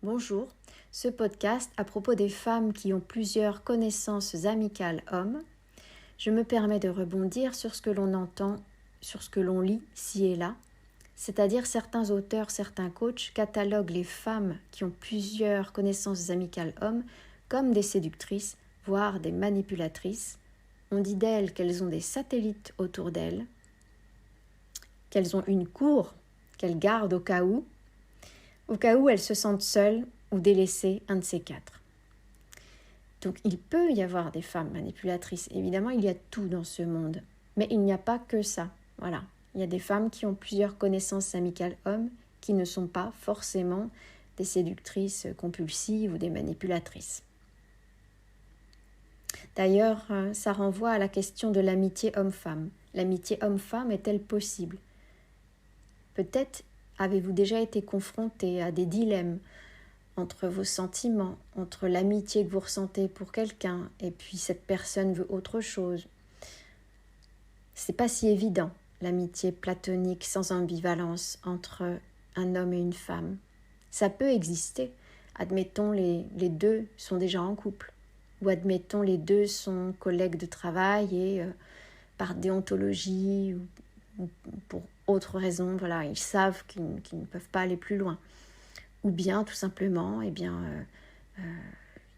Bonjour, ce podcast à propos des femmes qui ont plusieurs connaissances amicales hommes. Je me permets de rebondir sur ce que l'on entend, sur ce que l'on lit ci et là, c'est-à-dire certains auteurs, certains coachs cataloguent les femmes qui ont plusieurs connaissances amicales hommes comme des séductrices, voire des manipulatrices. On dit d'elles qu'elles ont des satellites autour d'elles, qu'elles ont une cour qu'elles gardent au cas où elles se sentent seules ou délaissées, un de ces quatre. Donc il peut y avoir des femmes manipulatrices, évidemment il y a tout dans ce monde, mais il n'y a pas que ça, voilà. Il y a des femmes qui ont plusieurs connaissances amicales hommes qui ne sont pas forcément des séductrices compulsives ou des manipulatrices. D'ailleurs, ça renvoie à la question de l'amitié homme-femme. L'amitié homme-femme est-elle possible ? Peut-être avez-vous déjà été confronté à des dilemmes entre vos sentiments, entre l'amitié que vous ressentez pour quelqu'un et puis cette personne veut autre chose. C'est pas si évident, l'amitié platonique sans ambivalence entre un homme et une femme. Ça peut exister. Admettons les deux sont déjà en couple. Ou admettons les deux sont collègues de travail et par déontologie ou pour autre raison, voilà, ils savent qu'ils ne peuvent pas aller plus loin. Ou bien tout simplement, ils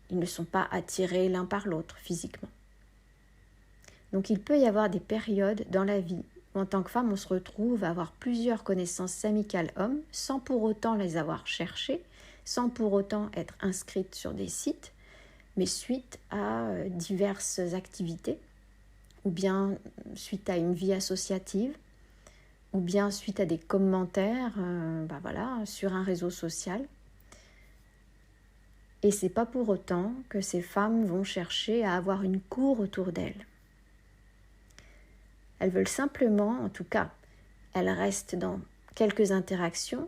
ne sont pas attirés l'un par l'autre physiquement. Donc il peut y avoir des périodes dans la vie où en tant que femme on se retrouve à avoir plusieurs connaissances amicales hommes sans pour autant les avoir cherchées, sans pour autant être inscrite sur des sites, mais suite à diverses activités, ou bien suite à une vie associative, ou bien suite à des commentaires sur un réseau social. Et c'est pas pour autant que ces femmes vont chercher à avoir une cour autour d'elles. Elles veulent simplement, en tout cas, elles restent dans quelques interactions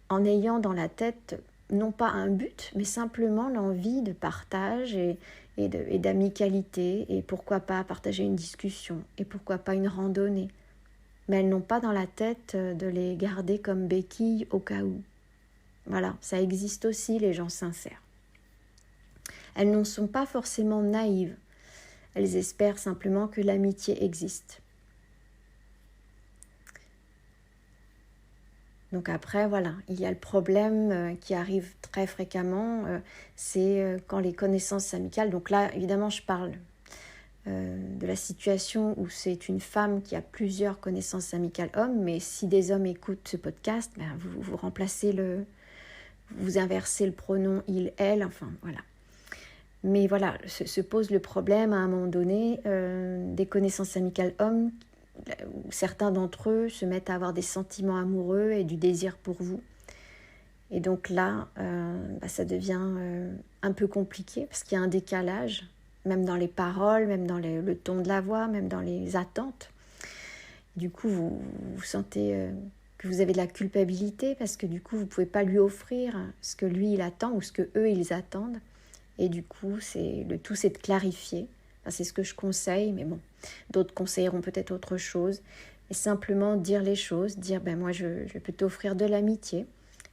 en ayant dans la tête non pas un but, mais simplement l'envie de partage et d'amicalité, et pourquoi pas partager une discussion, et pourquoi pas une randonnée. Mais elles n'ont pas dans la tête de les garder comme béquilles au cas où. Voilà, ça existe aussi, les gens sincères. Elles ne sont pas forcément naïves. Elles espèrent simplement que l'amitié existe. Donc après, voilà, il y a le problème qui arrive très fréquemment, c'est quand les connaissances amicales, donc là, évidemment, je parle de la situation où c'est une femme qui a plusieurs connaissances amicales hommes, mais si des hommes écoutent ce podcast, vous remplacez vous inversez le pronom il, elle, enfin voilà. Mais voilà, se pose le problème à un moment donné des connaissances amicales hommes, où certains d'entre eux se mettent à avoir des sentiments amoureux et du désir pour vous. Et donc là, ça devient un peu compliqué parce qu'il y a un décalage, même dans les paroles, même dans le ton de la voix, même dans les attentes. Du coup, vous sentez que vous avez de la culpabilité parce que du coup, vous ne pouvez pas lui offrir ce que lui, il attend ou ce que eux, ils attendent. Et du coup, le tout, c'est de clarifier. Enfin, c'est ce que je conseille, mais bon, d'autres conseilleront peut-être autre chose. Et simplement dire les choses, dire, moi, je peux t'offrir de l'amitié.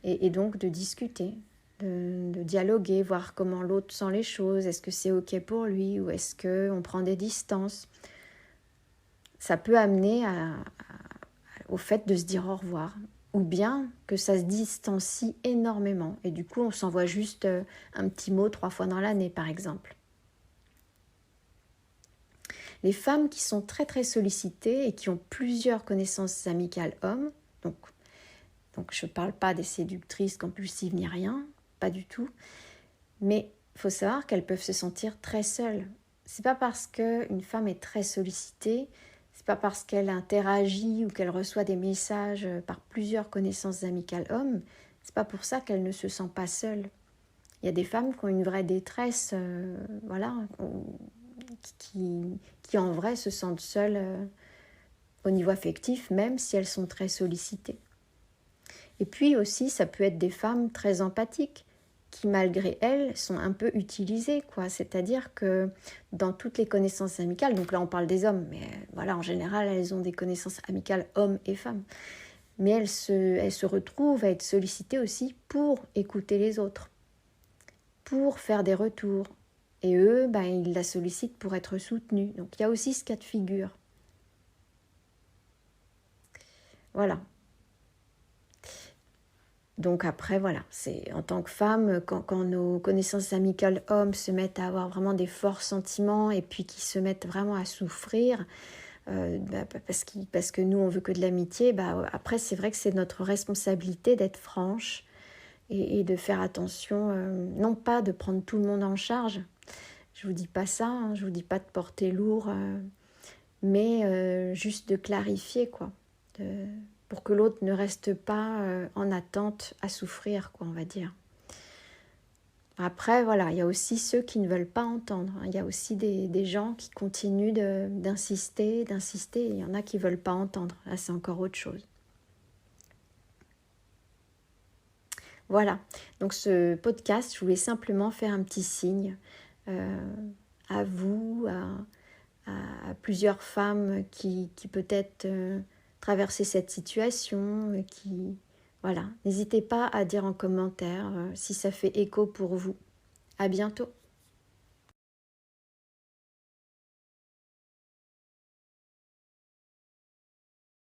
Et donc, de discuter, de dialoguer, voir comment l'autre sent les choses. Est-ce que c'est OK pour lui ou est-ce qu'on prend des distances ? Ça peut amener au fait de se dire au revoir. Ou bien que ça se distancie énormément. Et du coup, on s'envoie juste un petit mot 3 fois dans l'année, par exemple. Les femmes qui sont très très sollicitées et qui ont plusieurs connaissances amicales hommes, donc je ne parle pas des séductrices compulsives ni rien, pas du tout, mais il faut savoir qu'elles peuvent se sentir très seules. C'est pas parce qu'une femme est très sollicitée, c'est pas parce qu'elle interagit ou qu'elle reçoit des messages par plusieurs connaissances amicales hommes, c'est pas pour ça qu'elle ne se sent pas seule. Il y a des femmes qui ont une vraie détresse, qui en vrai se sentent seules au niveau affectif, même si elles sont très sollicitées. Et puis aussi, ça peut être des femmes très empathiques, qui malgré elles sont un peu utilisées, quoi. C'est-à-dire que dans toutes les connaissances amicales, donc là on parle des hommes, mais voilà, en général elles ont des connaissances amicales hommes et femmes. Mais elle se retrouve à être sollicitée aussi pour écouter les autres, pour faire des retours. Et eux, ils la sollicitent pour être soutenus. Donc il y a aussi ce cas de figure. Voilà. Donc après, voilà, c'est en tant que femme, quand nos connaissances amicales hommes se mettent à avoir vraiment des forts sentiments et puis qui se mettent vraiment à souffrir, parce que nous, on veut que de l'amitié, après, c'est vrai que c'est notre responsabilité d'être franche et de faire attention, non pas de prendre tout le monde en charge, je vous dis pas ça, hein, je vous dis pas de porter lourd, mais juste de clarifier, quoi, pour que l'autre ne reste pas en attente à souffrir, quoi, on va dire. Après, voilà, il y a aussi ceux qui ne veulent pas entendre. Il y a aussi des gens qui continuent d'insister. Il y en a qui ne veulent pas entendre. Là, c'est encore autre chose. Voilà, donc ce podcast, je voulais simplement faire un petit signe à vous, à plusieurs femmes qui peut-être traversaient cette situation, voilà. N'hésitez pas à dire en commentaire si ça fait écho pour vous. À bientôt.